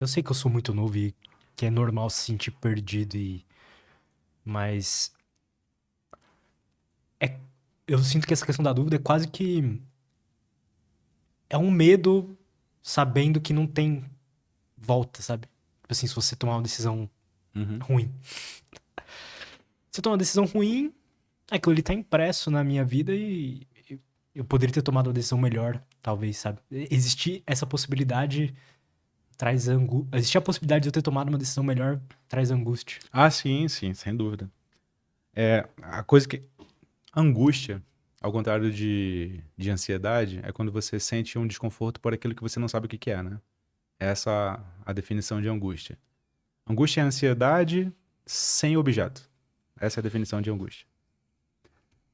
Eu sei que eu sou muito novo e que é normal se sentir perdido mas é eu sinto que essa questão da dúvida é quase que é um medo sabendo que não tem volta, sabe? Tipo assim, se você tomar uma decisão Uhum. ruim. Se eu tomar uma decisão ruim, aquilo ali tá impresso na minha vida e eu poderia ter tomado uma decisão melhor, talvez, sabe? Existir essa possibilidade traz angústia. Existir a possibilidade de eu ter tomado uma decisão melhor traz angústia. Ah, sim, sim, sem dúvida. É, a coisa que... Angústia, ao contrário de ansiedade, é quando você sente um desconforto por aquilo que você não sabe o que que é, né? Essa a definição de angústia. Angústia é ansiedade sem objeto. Essa é a definição de angústia.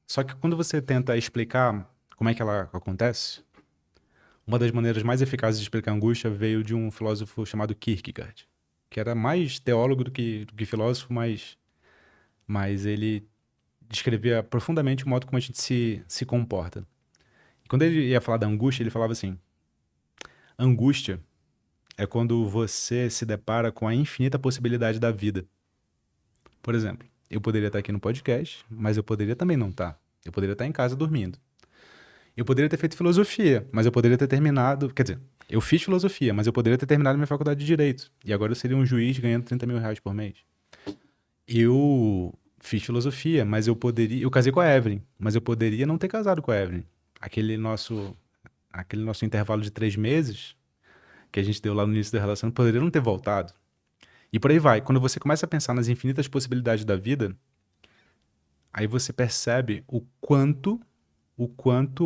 Só que quando você tenta explicar como é que ela acontece, uma das maneiras mais eficazes de explicar a angústia veio de um filósofo chamado Kierkegaard, que era mais teólogo do que filósofo, mas ele descrevia profundamente o modo como a gente se comporta. E quando ele ia falar da angústia, ele falava assim: angústia é quando você se depara com a infinita possibilidade da vida. Por exemplo, eu poderia estar aqui no podcast, mas eu poderia também não estar. Eu poderia estar em casa dormindo. Eu poderia ter feito filosofia, mas eu poderia ter terminado. Quer dizer, eu fiz filosofia, mas eu poderia ter terminado minha faculdade de Direito. E agora eu seria um juiz ganhando 30 mil reais por mês. Eu fiz filosofia, mas eu poderia. Eu casei com a Evelyn, mas eu poderia não ter casado com a Evelyn. Aquele nosso, aquele nosso intervalo de 3 meses que a gente deu lá no início da relação poderia não ter voltado. E por aí vai. Quando você começa a pensar nas infinitas possibilidades da vida, aí você percebe o quanto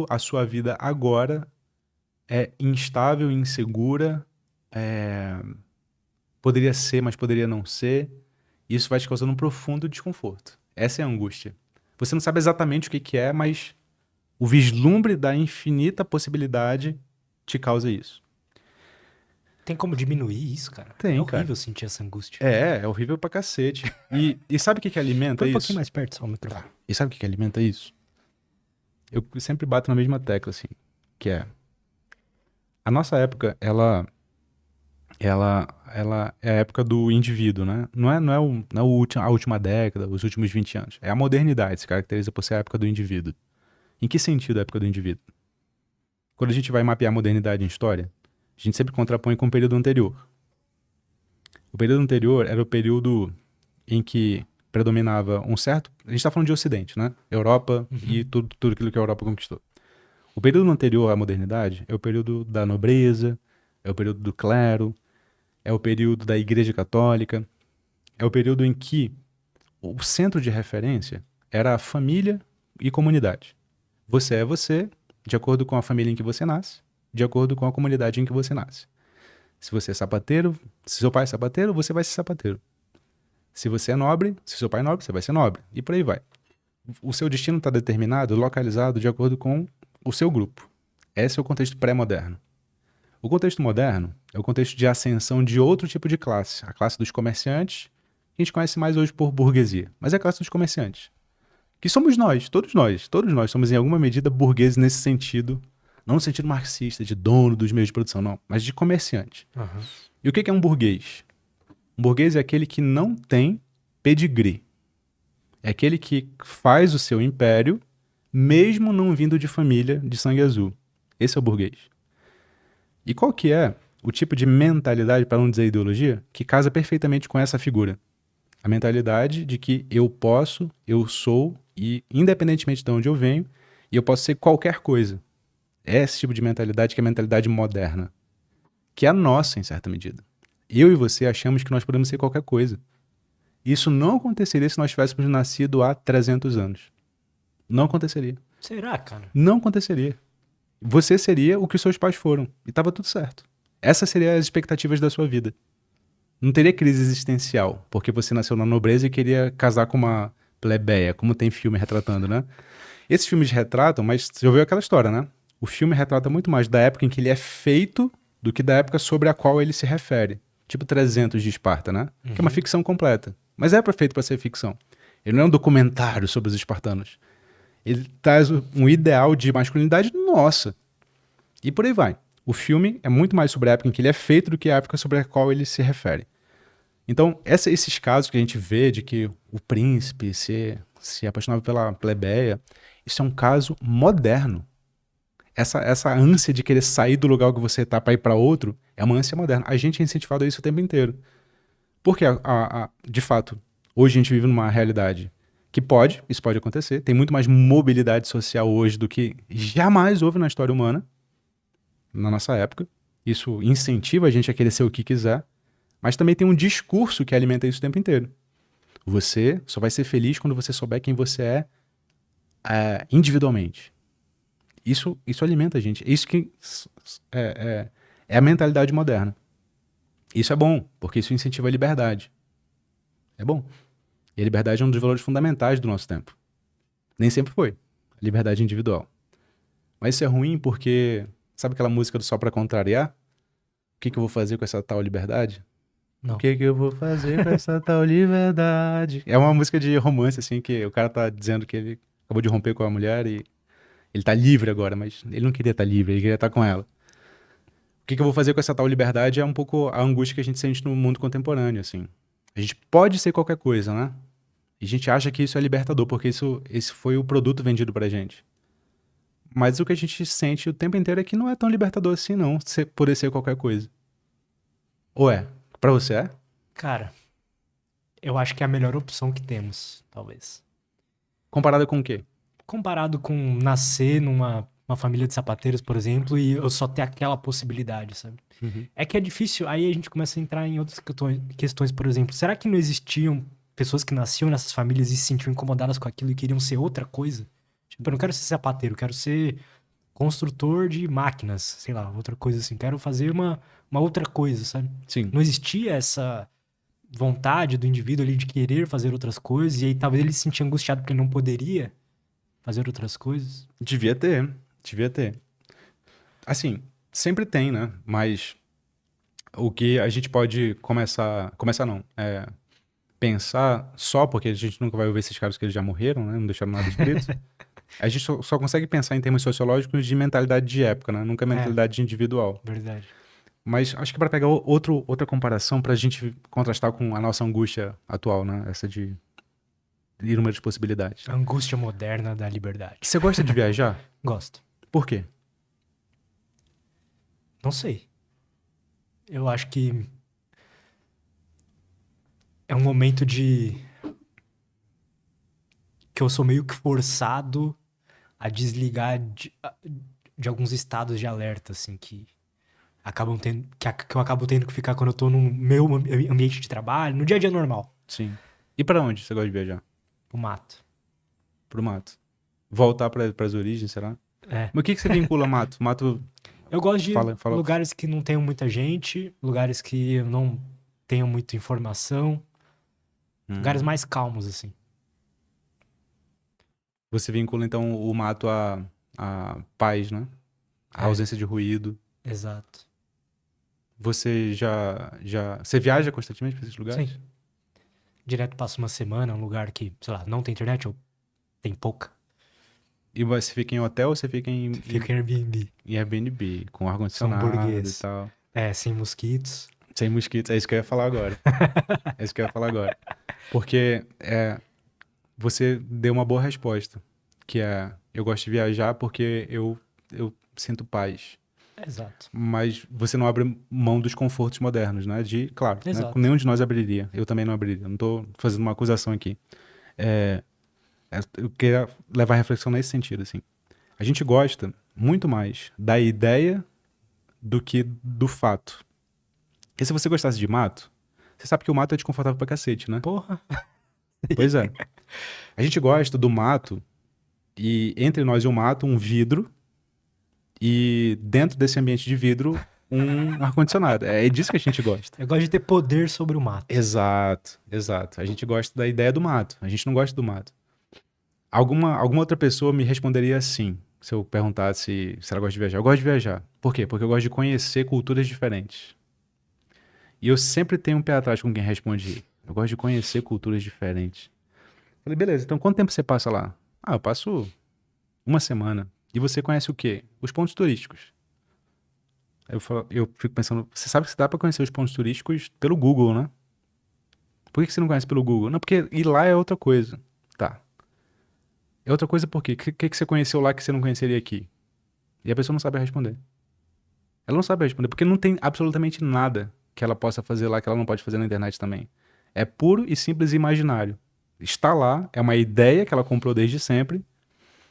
a sua vida agora é instável, insegura, é, poderia ser, mas poderia não ser. E isso vai te causando um profundo desconforto. Essa é a angústia. Você não sabe exatamente o que que é, mas o vislumbre da infinita possibilidade te causa isso. Tem como diminuir isso, cara? É Tem, cara. horrível sentir essa angústia. É horrível pra cacete. E sabe o que que alimenta Põe um pouquinho isso? mais perto só o microfone. E sabe o que que alimenta isso? Eu sempre bato na mesma tecla, assim, que é a nossa época, ela é a época do indivíduo, né? Não é a última década, os últimos 20 anos. É a modernidade, se caracteriza por ser a época do indivíduo. Em que sentido a época do indivíduo? Quando a gente vai mapear a modernidade em história, a gente sempre contrapõe com o período anterior. O período anterior era o período em que predominava um certo... A gente está falando de Ocidente, né? Europa e tudo aquilo que a Europa conquistou. O período anterior à modernidade é o período da nobreza, é o período do clero, é o período da Igreja Católica, é o período em que o centro de referência era a família e comunidade. Você é você, de acordo com a família em que você nasce, de acordo com a comunidade em que você nasce. Se você é sapateiro, se seu pai é sapateiro, você vai ser sapateiro. Se você é nobre, se seu pai é nobre, você vai ser nobre. E por aí vai. O seu destino está determinado, localizado de acordo com o seu grupo. Esse é o contexto pré-moderno. O contexto moderno é o contexto de ascensão de outro tipo de classe, a classe dos comerciantes, que a gente conhece mais hoje por burguesia, mas é a classe dos comerciantes, que somos nós, todos nós somos em alguma medida burgueses nesse sentido, não no sentido marxista, de dono dos meios de produção, não, mas de comerciante. Aham. E o que é um burguês? Um burguês é aquele que não tem pedigree. É aquele que faz o seu império, mesmo não vindo de família de sangue azul. Esse é o burguês. E qual que é o tipo de mentalidade, para não dizer ideologia, que casa perfeitamente com essa figura? A mentalidade de que eu posso, eu sou, e independentemente de onde eu venho, eu posso ser qualquer coisa. É esse tipo de mentalidade que é a mentalidade moderna, que é a nossa, em certa medida. Eu e você achamos que nós podemos ser qualquer coisa. Isso não aconteceria se nós tivéssemos nascido há 300 anos. Não aconteceria. Será, cara? Não aconteceria. Você seria o que seus pais foram. E estava tudo certo. Essas seriam as expectativas da sua vida. Não teria crise existencial, porque você nasceu na nobreza e queria casar com uma plebeia, como tem filme retratando, né? Esses filmes retratam, mas você já ouviu aquela história, né? O filme retrata muito mais da época em que ele é feito do que da época sobre a qual ele se refere. Tipo 300 de Esparta, né? Que é uma ficção completa. Mas é feito para ser ficção. Ele não é um documentário sobre os espartanos. Ele traz um ideal de masculinidade nossa. E por aí vai. O filme é muito mais sobre a época em que ele é feito do que a época sobre a qual ele se refere. Então, esses casos que a gente vê de que o príncipe se apaixonava pela plebeia, isso é um caso moderno. Essa ânsia de querer sair do lugar que você tá para ir para outro é uma ânsia moderna. A gente é incentivado a isso o tempo inteiro. Porque, de fato, hoje a gente vive numa realidade que isso pode acontecer. Tem muito mais mobilidade social hoje do que jamais houve na história humana, na nossa época. Isso incentiva a gente a querer ser o que quiser. Mas também tem um discurso que alimenta isso o tempo inteiro. Você só vai ser feliz quando você souber quem você individualmente. Isso alimenta a gente. Isso que é a mentalidade moderna. Isso é bom, porque isso incentiva a liberdade. É bom. E a liberdade é um dos valores fundamentais do nosso tempo. Nem sempre foi. A liberdade individual. Mas isso é ruim porque... Sabe aquela música do Só Pra Contrariar? O que eu vou fazer com essa tal liberdade? Não. O que eu vou fazer com essa tal liberdade? É uma música de romance, assim, que o cara tá dizendo que ele acabou de romper com a mulher e ele tá livre agora, mas ele não queria estar livre, ele queria estar com ela. O que eu vou fazer com essa tal liberdade é um pouco a angústia que a gente sente no mundo contemporâneo, assim. A gente pode ser qualquer coisa, né? E a gente acha que isso é libertador, porque esse foi o produto vendido pra gente. Mas o que a gente sente o tempo inteiro é que não é tão libertador assim, não, poder ser qualquer coisa. Ou é? Pra você é? Cara, eu acho que é a melhor opção que temos, talvez. Comparado com o quê? Comparado com nascer numa uma família de sapateiros, por exemplo, e eu só ter aquela possibilidade, sabe? Uhum. É que é difícil, aí a gente começa a entrar em outras questões, por exemplo, será que não existiam pessoas que nasciam nessas famílias e se sentiam incomodadas com aquilo e queriam ser outra coisa? Tipo, eu não quero ser sapateiro, eu quero ser construtor de máquinas, sei lá, outra coisa assim. Quero fazer uma outra coisa, sabe? Sim. Não existia essa vontade do indivíduo ali de querer fazer outras coisas, e aí talvez ele se sentia angustiado porque ele não poderia fazer outras coisas. Devia ter. Assim, sempre tem, né? Mas o que a gente pode começar não, pensar só, porque a gente nunca vai ouvir esses caras que eles já morreram, né? Não deixaram nada escrito. A gente só consegue pensar em termos sociológicos de mentalidade de época, né? Nunca mentalidade individual. Verdade. Mas acho que para pegar outra comparação, pra gente contrastar com a nossa angústia atual, né? Essa de inúmeras possibilidades. A angústia moderna da liberdade. Você gosta de viajar? Gosto. Por quê? Não sei. Eu acho que é um momento que eu sou meio que forçado a desligar de alguns estados de alerta, assim, que eu acabo tendo que ficar quando eu tô no meu ambiente de trabalho, no dia a dia normal. Sim. E pra onde você gosta de viajar? O mato. Pro mato. Voltar pras origens, será? É. Mas o que você vincula mato? Mato. Eu gosto de Fala. lugares que não tenham muita gente, lugares que eu não tenham muita informação, lugares mais calmos, assim. Você vincula, então, o mato a paz, né? A ausência de ruído. Exato. Você Você viaja constantemente pra esses lugares? Sim. Direto passo uma semana, um lugar que, sei lá, não tem internet ou tem pouca. E você fica em hotel ou você fica Fica em Airbnb. em Airbnb, com ar-condicionado e burguês. tal? É, sem mosquitos. Sem mosquitos, é isso que eu ia falar agora. Porque você deu uma boa resposta, que é, eu gosto de viajar porque eu sinto paz. Exato. Mas você não abre mão dos confortos modernos, né? Claro, né? Exato. Nenhum de nós abriria. Eu também não abriria. Não tô fazendo uma acusação aqui. Eu queria levar a reflexão nesse sentido, assim. A gente gosta muito mais da ideia do que do fato. Porque se você gostasse de mato, você sabe que o mato é desconfortável pra cacete, né? Porra. Pois é. A gente gosta do mato e entre nós e o mato, um vidro e dentro desse ambiente de vidro, um ar-condicionado. É disso que a gente gosta. Eu gosto de ter poder sobre o mato. Exato. A gente gosta da ideia do mato. A gente não gosta do mato. Alguma outra pessoa me responderia assim, se eu perguntasse se ela gosta de viajar. Eu gosto de viajar. Por quê? Porque eu gosto de conhecer culturas diferentes. E eu sempre tenho um pé atrás com quem responde. Eu gosto de conhecer culturas diferentes. Falei, beleza, então quanto tempo você passa lá? Ah, eu passo uma semana. E você conhece o quê? Os pontos turísticos. Eu fico pensando, você sabe que dá pra conhecer os pontos turísticos pelo Google, né? Por que você não conhece pelo Google? Não, porque ir lá é outra coisa. Tá. É outra coisa por quê? O que você conheceu lá que você não conheceria aqui? E a pessoa não sabe responder. Ela não sabe responder, porque não tem absolutamente nada que ela possa fazer lá que ela não pode fazer na internet também. É puro e simples imaginário. Está lá, é uma ideia que ela comprou desde sempre,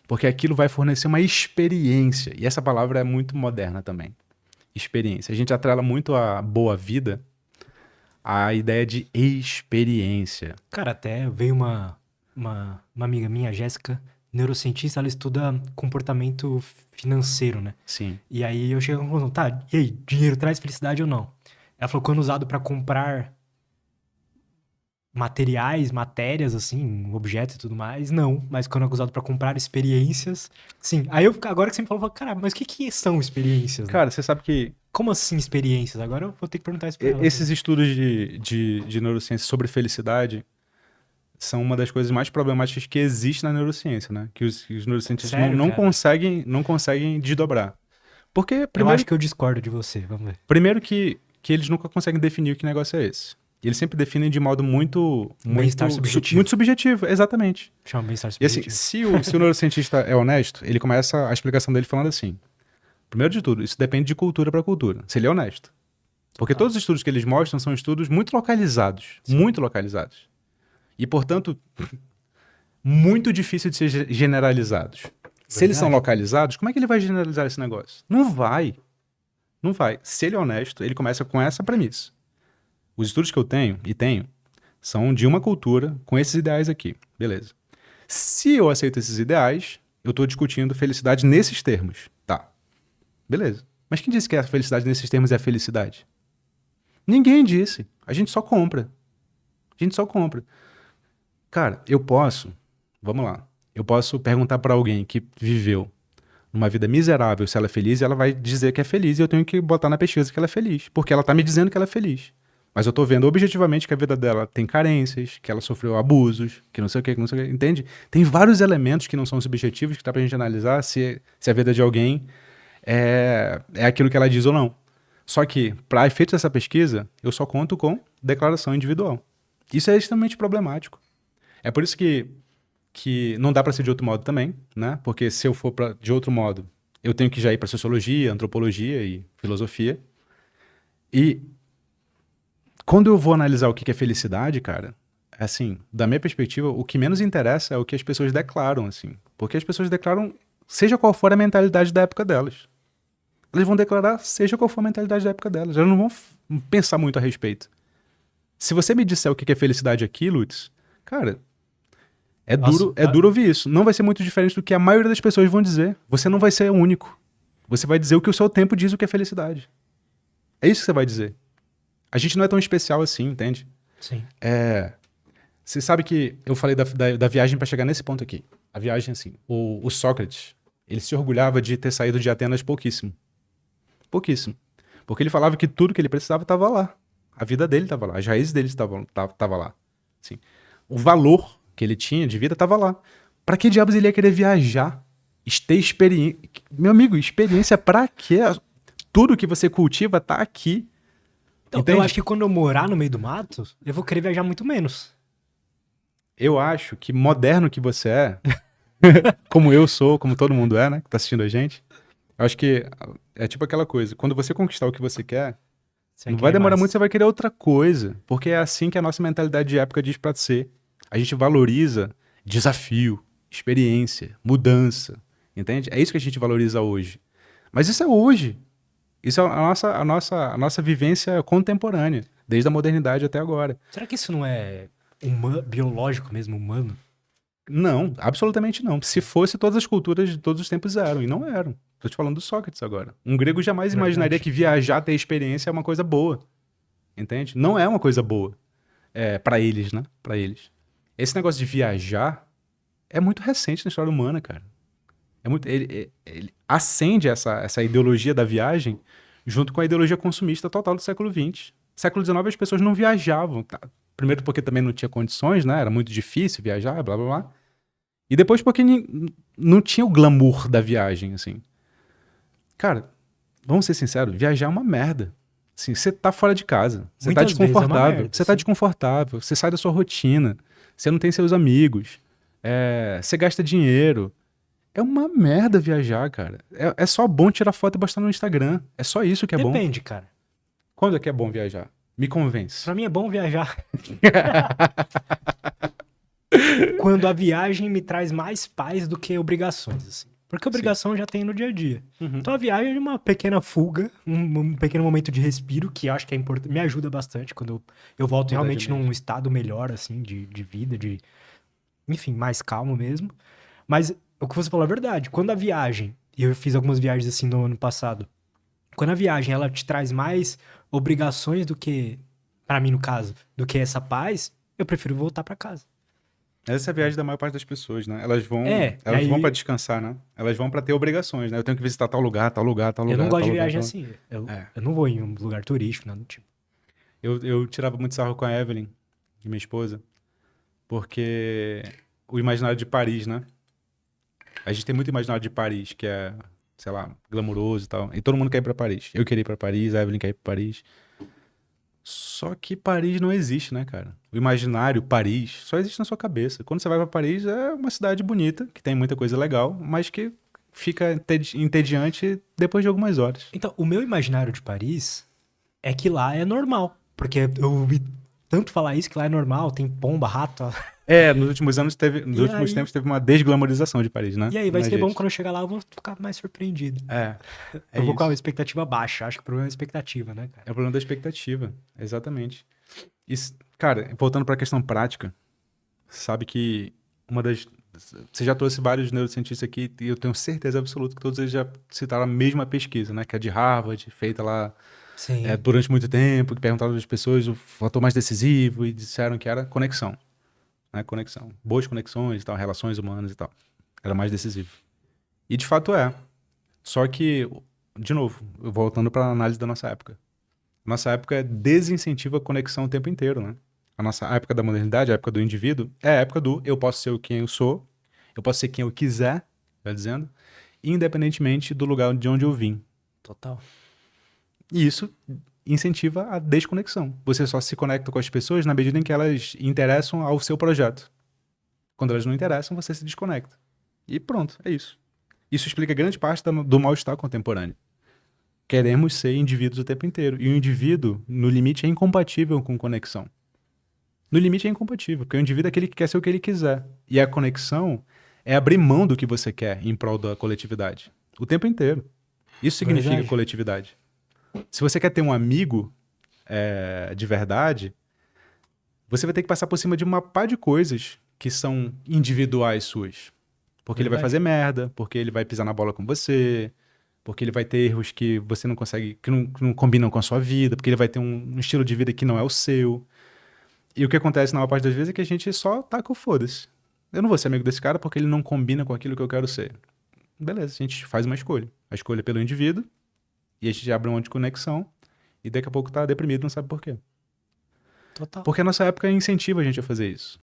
porque aquilo vai fornecer uma experiência. E essa palavra é muito moderna também. Experiência. A gente atrela muito a boa vida à ideia de experiência. Cara, até veio uma amiga minha, Jéssica, neurocientista, ela estuda comportamento financeiro, né? Sim. E aí eu cheguei à conclusão, tá, e aí, dinheiro traz felicidade ou não? Ela falou, quando usado pra comprar materiais, matérias, assim, objetos e tudo mais, não. Mas quando é usado pra comprar experiências, sim. Aí eu, agora que você me falou, eu falo, cara, mas o que que são experiências, né? Cara, você sabe que Como assim experiências? Agora eu vou ter que perguntar isso pra ela. esses estudos de neurociência sobre felicidade são uma das coisas mais problemáticas que existe na neurociência, né? Que os neurocientistas Sério, não cara? conseguem desdobrar. Porque, Eu primeiro, acho que eu discordo de você, vamos ver. primeiro que eles nunca conseguem definir que negócio é esse. E eles sempre definem de modo Bem-estar subjetivo. muito subjetivo, exatamente. Chama bem-estar E assim, subjetivo. se o neurocientista é honesto, ele começa a explicação dele falando assim: primeiro de tudo, isso depende de cultura para cultura, se ele é honesto. Porque todos os estudos que eles mostram são estudos muito localizados, muito localizados. E, portanto, muito difícil de ser generalizados. Se eles são Verdade. localizados, como é que ele vai generalizar esse negócio? Não vai. Não vai. Se ele é honesto, ele começa com essa premissa. Os estudos que eu tenho, são de uma cultura com esses ideais aqui. Beleza. Se eu aceito esses ideais, eu estou discutindo felicidade nesses termos. Tá. Beleza. Mas quem disse que a felicidade nesses termos é a felicidade? Ninguém disse. A gente só compra. A gente só compra. Cara, vamos lá. Eu posso perguntar pra alguém que viveu numa vida miserável se ela é feliz e ela vai dizer que é feliz e eu tenho que botar na pesquisa que ela é feliz, porque ela tá me dizendo que ela é feliz. Mas eu tô vendo objetivamente que a vida dela tem carências, que ela sofreu abusos, que não sei o que, entende? Tem vários elementos que não são subjetivos que dá pra gente analisar se a vida de alguém é aquilo que ela diz ou não. Só que, para efeito dessa pesquisa, eu só conto com declaração individual. Isso é extremamente problemático. É por isso que não dá para ser de outro modo também, né? Porque se eu for de outro modo, eu tenho que já ir para sociologia, antropologia e filosofia. E quando eu vou analisar o que é felicidade, cara, assim, da minha perspectiva, o que menos interessa é o que as pessoas declaram, assim. Porque as pessoas declaram, seja qual for a mentalidade da época delas. Elas vão declarar, seja qual for a mentalidade da época delas. Elas não vão pensar muito a respeito. Se você me disser o que é felicidade aqui, Lutz, cara, Nossa, é duro ouvir isso. Não vai ser muito diferente do que a maioria das pessoas vão dizer. Você não vai ser o único. Você vai dizer o que o seu tempo diz o que é felicidade. É isso que você vai dizer. A gente não é tão especial assim, entende? sim. Você sabe que eu falei da viagem para chegar nesse ponto aqui. A viagem, assim, o Sócrates, ele se orgulhava de ter saído de Atenas pouquíssimo. Pouquíssimo. Porque ele falava que tudo que ele precisava estava lá. A vida dele estava lá, as raízes dele estavam lá. Assim, o valor que ele tinha de vida estava lá. Pra que diabos ele ia querer viajar? Ter experiência. Meu amigo, experiência pra quê? Tudo que você cultiva tá aqui. Então, Entende? eu acho que quando eu morar no meio do mato, eu vou querer viajar muito menos. Eu acho que moderno que você é, como eu sou, como todo mundo é, né? Que tá assistindo a gente. Eu acho que é tipo aquela coisa. Quando você conquistar o que você quer, Você não vai querer demorar mais. muito, você vai querer outra coisa. Porque é assim que a nossa mentalidade de época diz pra ser. A gente valoriza desafio, experiência, mudança. Entende? É isso que a gente valoriza hoje. Mas isso é hoje. Isso é a nossa vivência contemporânea, desde a modernidade até agora. Será que isso não é biológico mesmo, humano? Não, absolutamente não. Se fosse, todas as culturas de todos os tempos eram, e não eram. Tô te falando do Sócrates agora. Um grego jamais Verdade. imaginaria que viajar, ter experiência é uma coisa boa. Entende? Não é uma coisa boa. Para eles, né? Para eles. Esse negócio de viajar é muito recente na história humana, cara. Ele acende essa ideologia da viagem junto com a ideologia consumista total do século XX. Século XIX as pessoas não viajavam. Tá? Primeiro porque também não tinha condições, né? Era muito difícil viajar, blá blá blá. E depois porque não tinha o glamour da viagem, assim. Cara, vamos ser sinceros, viajar é uma merda. Assim, você tá fora de casa, você tá Muitas vezes é uma desconfortável, merda, você tá sim. desconfortável, você sai da sua rotina, você não tem seus amigos, você gasta dinheiro. É uma merda viajar, cara. É só bom tirar foto e postar no Instagram. É só isso que é bom. Depende, cara. Quando é que é bom viajar? Me convence. Pra mim é bom viajar quando a viagem me traz mais paz do que obrigações, assim. Porque obrigação já tem no dia a dia. Uhum. Então a viagem é uma pequena fuga, um pequeno momento de respiro, que eu acho que é importante, me ajuda bastante quando eu volto Mudar de realmente ambiente. num estado melhor, assim, de vida, enfim, mais calmo mesmo. Mas o que você falou é verdade. Quando a viagem, e eu fiz algumas viagens assim no ano passado, quando a viagem ela te traz mais obrigações do que, pra mim no caso, do que essa paz, eu prefiro voltar pra casa. Essa é a viagem da maior parte das pessoas, né? Elas É, e elas vão pra aí descansar, né? Elas vão pra ter obrigações, né? Eu tenho que visitar tal lugar, tal lugar, tal eu não lugar, gosto tal de lugar, viagem tal... assim. Eu, É. eu não vou em um lugar turístico, nada do tipo. Eu tirava muito sarro com a Evelyn, minha esposa, porque o imaginário de Paris, né? A gente tem muito imaginário de Paris, que é, sei lá, glamuroso e tal. E todo mundo quer ir pra Paris. Eu queria ir pra Paris, a Evelyn quer ir pra Paris. Só que Paris não existe, né, cara? O imaginário Paris só existe na sua cabeça. Quando você vai pra Paris, é uma cidade bonita, que tem muita coisa legal, mas que fica entediante depois de algumas horas. Então, o meu imaginário de Paris é que lá é normal. Porque eu ouvi tanto falar isso, que lá é normal, tem pomba, rato. Nos últimos anos nos E últimos aí, tempos teve uma desglamorização de Paris, né? e aí vai Na ser bom gente. quando eu chegar lá, eu vou ficar mais surpreendido. É Eu vou com a isso. expectativa baixa. Acho que o problema é a expectativa, né, cara? É o problema da expectativa, exatamente. Cara, voltando para a questão prática, sabe que uma das. Você já trouxe vários neurocientistas aqui e eu tenho certeza absoluta que todos eles já citaram a mesma pesquisa, né? Que é de Harvard, feita lá Sim. durante muito tempo, que perguntaram às pessoas o fator mais decisivo e disseram que era conexão, né? Conexão. Boas conexões e tal, relações humanas e tal. Era mais decisivo. E de fato é. Só que, de novo, voltando para a análise da nossa época. Nossa época desincentiva a conexão o tempo inteiro, né? A nossa época da modernidade, a época do indivíduo, é a época do eu posso ser quem eu sou, eu posso ser quem eu quiser, tá dizendo, independentemente do lugar de onde eu vim. Total. E isso incentiva a desconexão. Você só se conecta com as pessoas na medida em que elas interessam ao seu projeto. Quando elas não interessam, você se desconecta. E pronto, é isso. Isso explica grande parte do mal-estar contemporâneo. Queremos ser indivíduos o tempo inteiro. E o indivíduo, no limite, é incompatível com conexão. No limite é incompatível, porque o indivíduo é aquele que quer ser o que ele quiser. E a conexão é abrir mão do que você quer em prol da coletividade. O tempo inteiro. Isso significa Verdade. coletividade. Se você quer ter um amigo de verdade, você vai ter que passar por cima de uma pá de coisas que são individuais suas. Porque ele vai Verdade. fazer merda, porque ele vai pisar na bola com você, porque ele vai ter erros que você não consegue, que não combinam com a sua vida, porque ele vai ter um estilo de vida que não é o seu. E o que acontece na maior parte das vezes é que a gente só taca o foda-se. Eu não vou ser amigo desse cara porque ele não combina com aquilo que eu quero ser. Beleza, a gente faz uma escolha. A escolha é pelo indivíduo, e a gente abre um monte de conexão, e daqui a pouco tá deprimido, não sabe por quê. Total. Porque a nossa época incentiva a gente a fazer isso.